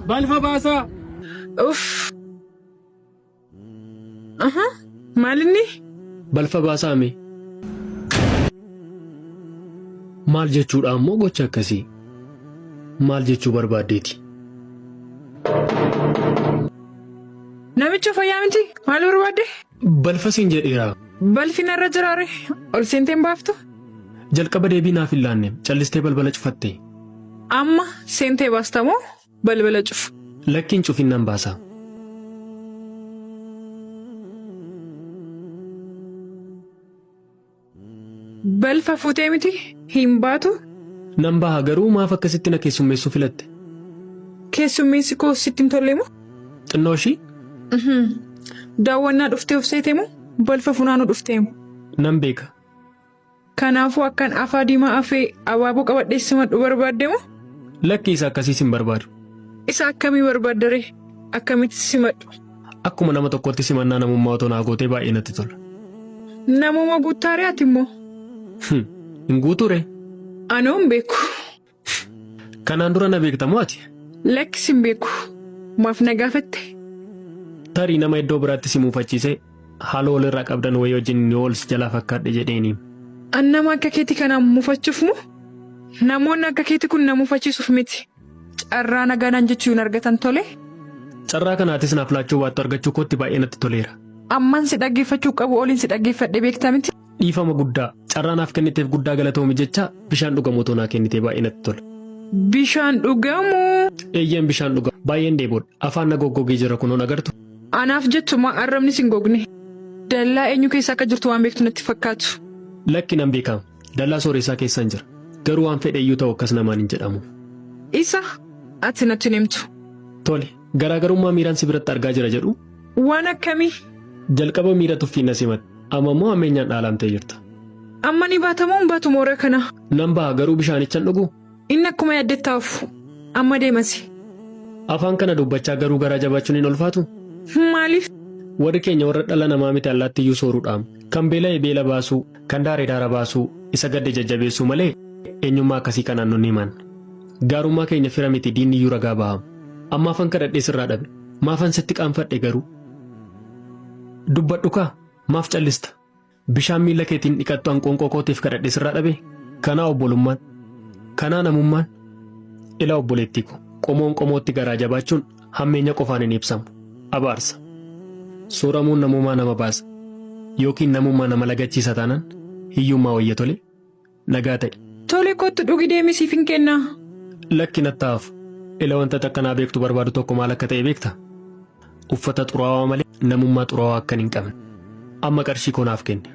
Balfa baasaa. Uff. Maalinni? Balfa baasaa mee? Maal jechuudha ammoo gocha akkasii? Maal jechuu barbaaddeeti? Namicha fayyaa miti? Maal barbaadde? Balfa siin jedheera. Balfi narra jiraare ol seenteen baaftu? Jalqaba deebii naaf hin laanne callistee balbala cufatte. Amma seentee baastamoo balbala cufu? Lakkiin cufinnaan baasaa. Balfa fuutee miti hin baatu? Nan baha garuu maaf akkasitti na keessummeessuu filatte? Keessummeessi koo sitti hin tolleemu? Xinnoo ishii? Daawwannaa dhuftee of seeteemu? Balfa funaanuu dhufteemu? Nan beeka. Kanaafuu akkan afaa diimaa afee abaaboo qabadhee simadhu barbaaddeemu? Lakki isa akkasiis hin barbaadu. Isa akkamii barbaaddaree? Akkamitti simadhu? Akkuma nama tokkotti simannaa namummaa otoo naa gootee baay'ee natti tola. Namuma guuttaaree ati immoo? Hin guuture? Anoo hin beeku. Kanaan dura na beektamoo ati? Lakkis hin beeku. Maaf na gaafatte? Tarii nama iddoo biraatti si muufachiisee haala walirraa qabdan wayii wajjin ni oolsi jalaa fakkaadhe jedheeni. An nama akka keetii kanaan muufachuuf moo? Namoonni akka keetii kun na muufachiisuuf miti. Carraa nagaadhaan jechuu hin argatan tole? Carraa kanaatis naaf laachuu baattu argachuu kootti baay'ee natti toleera. Ammaan si dhaggeeffachuu qabu oliin si dhaggeeffadhe beektaa miti? Dhiifama guddaa carraa naaf kenniteef guddaa galatoomi jecha bishaan dhugamu otoo naa kennitee baay'ee natti tola. Bishaan dhugamu? Eeyyeen bishaan dhugamu baay'een dheeboodha afaan na goggogee jira kunuun agartu. Anaaf jettuma arrabni sin gogne. Dallaa eenyu keessa akka jirtu waan beektu natti fakkaatu. Lakki nan beekama dallaa sooressaa keessan jira garuu waan fedhe iyyuu ta'u akkas namaan hin jedhamu. Isa ati natti himtu. Tole garaagarummaa miiraan si biratti argaa jira jedhu. Waan akkamii? Jalqaba miira tuffii na simate amma immoo ammeenyaan dhaalamtee jirta. Amma ni baatamoo hin baatu moora kana? Nan baha garuu bishaanichan dhugu. Inni akkuma yaaddettaaf amma deemasi. Afaan kana dubbachaa garuu garaa jabaachuun hin ulfaatu? Maaliif? Warri keenya warra dhala namaa miti allaatti iyyuu sooruudhaan kan beela'e beela baasuu kan daare daara baasuu isa gadde jajjabeessuu malee eenyummaa akkasii kanaan nun himan. Gaarummaa keenya fira miti diinni iyyuu ragaa bahamu. Amma afaan kadhadhee sirraa dhabe maafan sitti qaanfadhe garuu. Dubbadhu kaa maaf callista? Bishaan miila keetiin dhiqattu hanqoonqoo kootiif kadhadhee sirraa dhabe? Kanaa obbolummaan kanaa namummaan ila obboleettii ko qomoon qomootti garaa jabaachuun hammeenya qofaan hin ibsamu. Abaarsa. Sooramuun namummaa nama baasa yookiin namummaa nama lagachiisa taanaan hiyyummaa wayya tole nagaa ta'e. Tole kottu dhugi deemisiif hin kennaa. Lakki nattaafu ila wanta takkanaa beektu barbaadu tokko maal akka ta'e beekta? Uffata xuraawaa malee namummaa xuraawaa akka hin qabne amma qarshii koo naaf kenne.